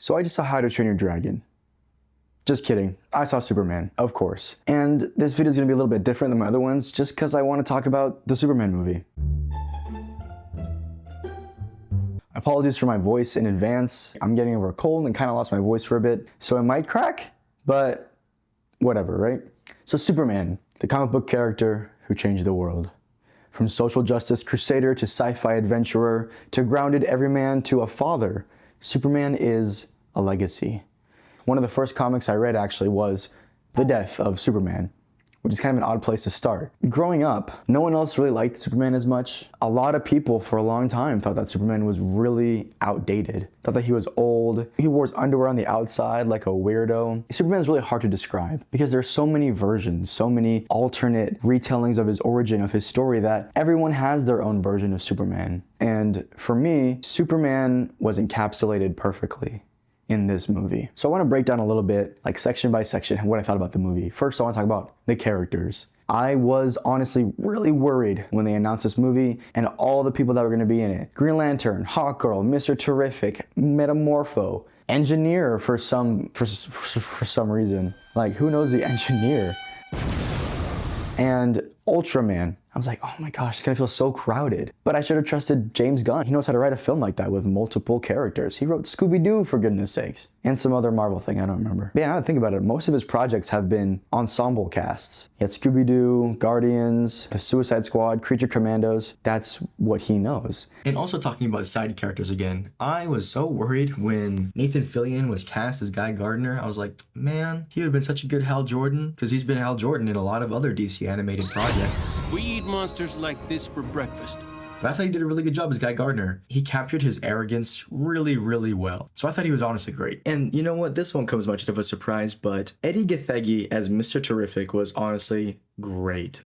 So I just saw How to Train Your Dragon. Just kidding. I saw Superman, of course. And this video is going to be a little bit different than my other ones just because I want to talk about the Superman movie. Apologies for my voice in advance. I'm getting over a cold and kind of lost my voice for a bit, so it might crack, but whatever, right? So Superman, the comic book character who changed the world. From social justice crusader to sci-fi adventurer to grounded everyman to a father, Superman is a legacy. One of the first comics I read actually was The Death of Superman, which is kind of an odd place to start. Growing up, no one else really liked Superman as much. A lot of people for a long time thought that Superman was really outdated, thought that he was old. He wore his underwear on the outside like a weirdo. Superman is really hard to describe because there's so many versions, so many alternate retellings of his origin, of his story, that everyone has their own version of Superman. And for me, Superman was encapsulated perfectly in this movie. So I want to break down a little bit, like section by section, what I thought about the movie. First, I want to talk about the characters. I was honestly really worried when they announced this movie and all the people that were going to be in it. Green Lantern, Hawkgirl, Mr. Terrific, Metamorpho, Engineer for some reason. Like, who knows the Engineer? And Ultraman. I was like, oh my gosh, it's gonna feel so crowded. But I should have trusted James Gunn. He knows how to write a film like that with multiple characters. He wrote Scooby-Doo, for goodness sakes. And some other Marvel thing, I don't remember. But yeah, now that I think about it, most of his projects have been ensemble casts. He had Scooby-Doo, Guardians, the Suicide Squad, Creature Commandos. That's what he knows. And also talking about side characters again, I was so worried when Nathan Fillion was cast as Guy Gardner. I was like, man, he would have been such a good Hal Jordan, because he's been Hal Jordan in a lot of other DC animated projects. We eat monsters like this for breakfast. But I thought he did a really good job as Guy Gardner. He captured his arrogance really, really well. So I thought he was honestly great. And you know what? This won't come as much of a surprise, but Eddie Gathegi as Mr. Terrific was honestly great.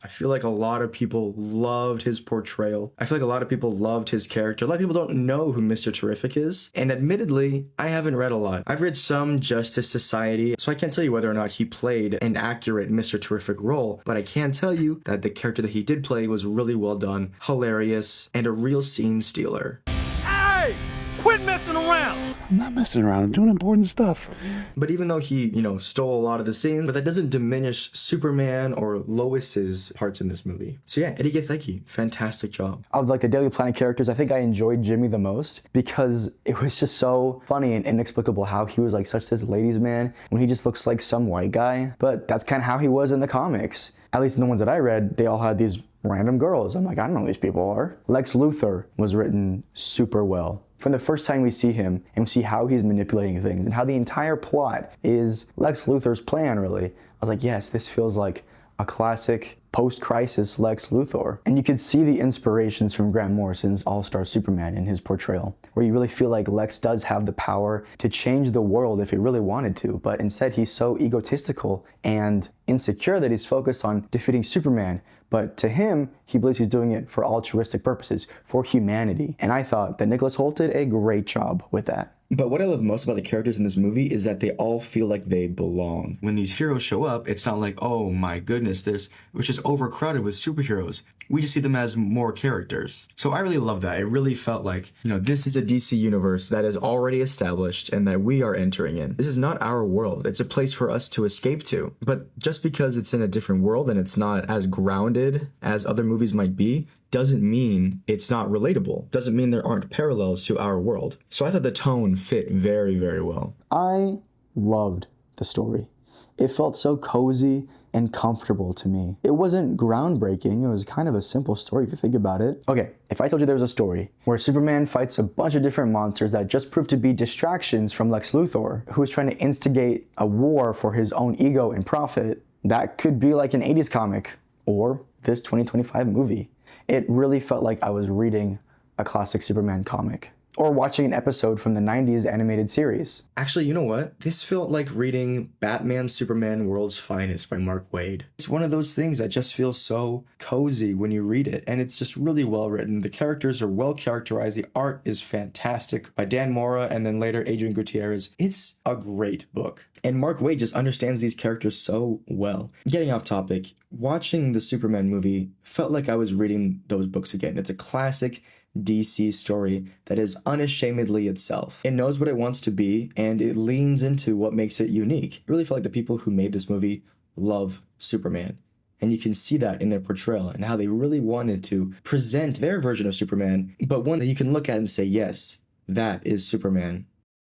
I feel like a lot of people loved his portrayal. I feel like a lot of people loved his character. A lot of people don't know who Mr. Terrific is. And admittedly, I haven't read a lot. I've read some Justice Society, so I can't tell you whether or not he played an accurate Mr. Terrific role, but I can tell you that the character that he did play was really well done, hilarious, and a real scene stealer. Hey! Quit messing around! I'm not messing around. I'm doing important stuff. But even though he, stole a lot of the scenes, but that doesn't diminish Superman or Lois's parts in this movie. So yeah, Eddie Gathegi, fantastic job. Of like the Daily Planet characters, I think I enjoyed Jimmy the most because it was just so funny and inexplicable how he was like such this ladies' man when he just looks like some white guy. But that's kind of how he was in the comics. At least in the ones that I read, they all had these random girls. I'm like, I don't know who these people are. Lex Luthor was written super well. From the first time we see him and we see how he's manipulating things and how the entire plot is Lex Luthor's plan, really, I was like, yes, this feels like a classic post-crisis Lex Luthor. And you could see the inspirations from Grant Morrison's All-Star Superman in his portrayal, where you really feel like Lex does have the power to change the world if he really wanted to, but instead he's so egotistical and insecure that he's focused on defeating Superman. But to him, he believes he's doing it for altruistic purposes, for humanity. And I thought that Nicholas Hoult did a great job with that. But what I love most about the characters in this movie is that they all feel like they belong. When these heroes show up, it's not like, oh my goodness, we're just overcrowded with superheroes. We just see them as more characters. So I really love that. It really felt like, this is a DC universe that is already established and that we are entering in. This is not our world. It's a place for us to escape to. But just because it's in a different world and it's not as grounded as other movies might be, doesn't mean it's not relatable. Doesn't mean there aren't parallels to our world. So I thought the tone fit very, very well. I loved the story. It felt so cozy and comfortable to me. It wasn't groundbreaking. It was kind of a simple story if you think about it. Okay, if I told you there was a story where Superman fights a bunch of different monsters that just proved to be distractions from Lex Luthor, who was trying to instigate a war for his own ego and profit, that could be like an 80s comic or this 2025 movie. It really felt like I was reading a classic Superman comic or watching an episode from the 90s animated series. Actually, you know what? This felt like reading Batman Superman World's Finest by Mark Waid. It's one of those things that just feels so cozy when you read it, and it's just really well written. The characters are well characterized. The art is fantastic by Dan Mora and then later Adrian Gutierrez. It's a great book. And Mark Waid just understands these characters so well. Getting off topic, watching the Superman movie felt like I was reading those books again. It's a classic DC story that is unashamedly itself. It knows what it wants to be, and it leans into what makes it unique. I really feel like the people who made this movie love Superman. And you can see that in their portrayal and how they really wanted to present their version of Superman, but one that you can look at and say, yes, that is Superman.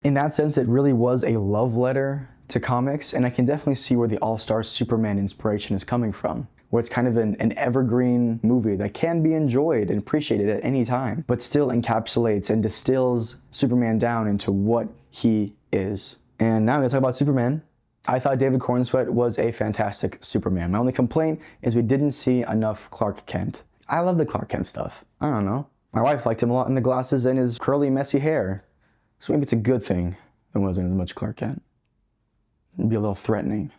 In that sense, it really was a love letter to comics, and I can definitely see where the all-star Superman inspiration is coming from, where it's kind of an evergreen movie that can be enjoyed and appreciated at any time, but still encapsulates and distills Superman down into what he is. And now I'm gonna talk about Superman. I thought David Cornsweet was a fantastic Superman. My only complaint is we didn't see enough Clark Kent. I love the Clark Kent stuff. I don't know. My wife liked him a lot in the glasses and his curly, messy hair. So maybe it's a good thing there wasn't as much Clark Kent. It'd be a little threatening.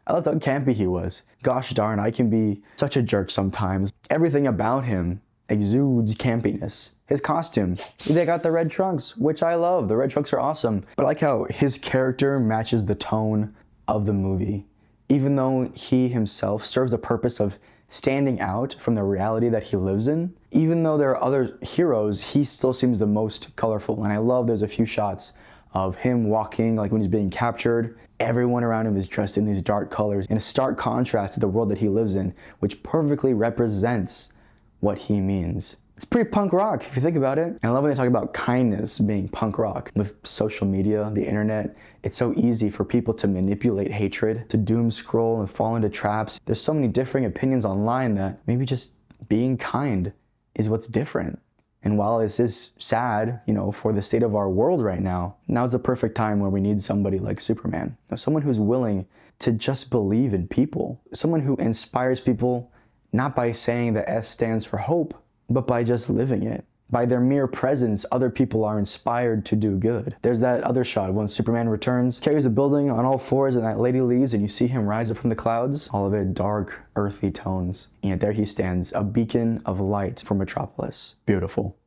I loved how campy he was. Gosh darn, I can be such a jerk sometimes. Everything about him exudes campiness. His costume, they got the red trunks, which I love. The red trunks are awesome. But I like how his character matches the tone of the movie. Even though he himself serves the purpose of standing out from the reality that he lives in, even though there are other heroes, he still seems the most colorful. And I love there's a few shots of him walking, like when he's being captured. Everyone around him is dressed in these dark colors in a stark contrast to the world that he lives in, which perfectly represents what he means. It's pretty punk rock if you think about it. And I love when they talk about kindness being punk rock. With social media, the internet, it's so easy for people to manipulate hatred, to doom scroll and fall into traps. There's so many differing opinions online that maybe just being kind is what's different. And while this is sad, for the state of our world right now, now's the perfect time where we need somebody like Superman. Someone who's willing to just believe in people. Someone who inspires people not by saying the S stands for hope, but by just living it. By their mere presence, other people are inspired to do good. There's that other shot when Superman returns, carries a building on all fours, and that lady leaves, and you see him rise up from the clouds. All of it dark, earthy tones. And there he stands, a beacon of light for Metropolis. Beautiful.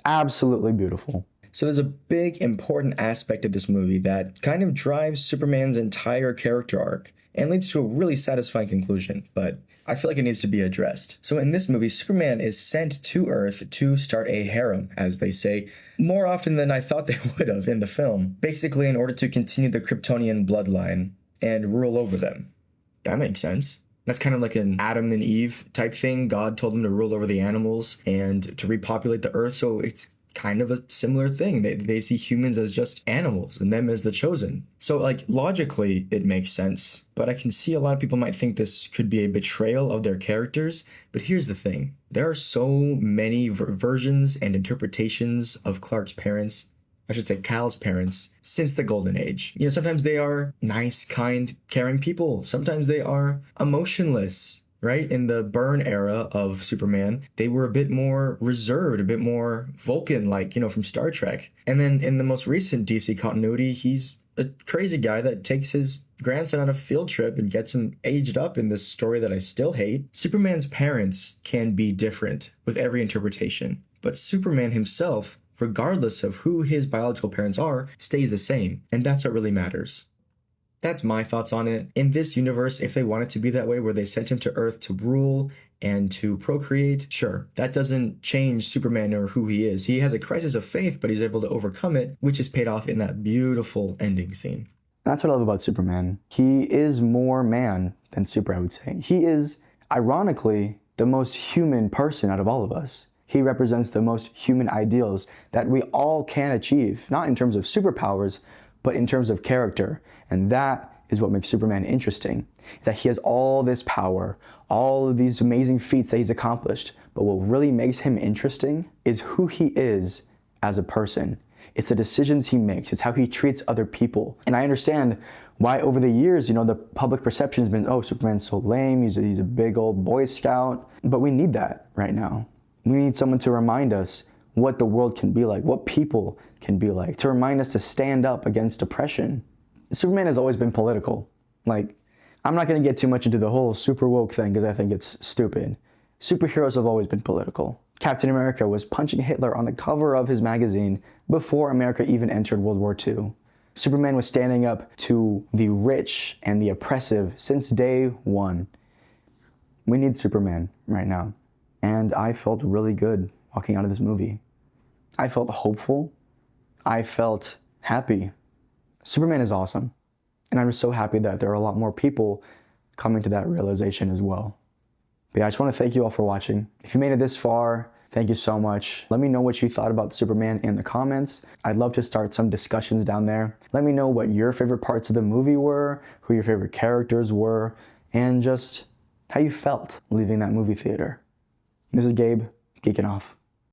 Absolutely beautiful. So there's a big, important aspect of this movie that kind of drives Superman's entire character arc and leads to a really satisfying conclusion, but I feel like it needs to be addressed. So in this movie, Superman is sent to Earth to start a harem, as they say, more often than I thought they would have in the film, basically in order to continue the Kryptonian bloodline and rule over them. That makes sense. That's kind of like an Adam and Eve type thing. God told them to rule over the animals and to repopulate the Earth, so it's kind of a similar thing. They see humans as just animals and them as the chosen. So logically it makes sense, but I can see a lot of people might think this could be a betrayal of their characters. But here's the thing. There are so many versions and interpretations of Clark's parents, I should say Kal's parents, since the Golden Age. Sometimes they are nice, kind, caring people. Sometimes they are emotionless. Right? In the Byrne era of Superman, they were a bit more reserved, a bit more Vulcan-like, from Star Trek. And then in the most recent DC continuity, he's a crazy guy that takes his grandson on a field trip and gets him aged up in this story that I still hate. Superman's parents can be different with every interpretation, but Superman himself, regardless of who his biological parents are, stays the same. And that's what really matters. That's my thoughts on it. In this universe, if they want it to be that way, where they sent him to Earth to rule and to procreate, sure, that doesn't change Superman or who he is. He has a crisis of faith, but he's able to overcome it, which is paid off in that beautiful ending scene. That's what I love about Superman. He is more man than super, I would say. He is, ironically, the most human person out of all of us. He represents the most human ideals that we all can achieve, not in terms of superpowers, but in terms of character. And that is what makes Superman interesting, that he has all this power, all of these amazing feats that he's accomplished. But what really makes him interesting is who he is as a person. It's the decisions he makes. It's how he treats other people. And I understand why over the years, the public perception has been, oh, Superman's so lame. He's a big old Boy Scout. But we need that right now. We need someone to remind us what the world can be like, what people can be like, to remind us to stand up against oppression. Superman has always been political. I'm not going to get too much into the whole super woke thing because I think it's stupid. Superheroes have always been political. Captain America was punching Hitler on the cover of his magazine before America even entered World War II. Superman was standing up to the rich and the oppressive since day one. We need Superman right now. And I felt really good walking out of this movie. I felt hopeful. I felt happy. Superman is awesome. And I'm just so happy that there are a lot more people coming to that realization as well. But yeah, I just want to thank you all for watching. If you made it this far, thank you so much. Let me know what you thought about Superman in the comments. I'd love to start some discussions down there. Let me know what your favorite parts of the movie were, who your favorite characters were, and just how you felt leaving that movie theater. This is Gabe, geeking off.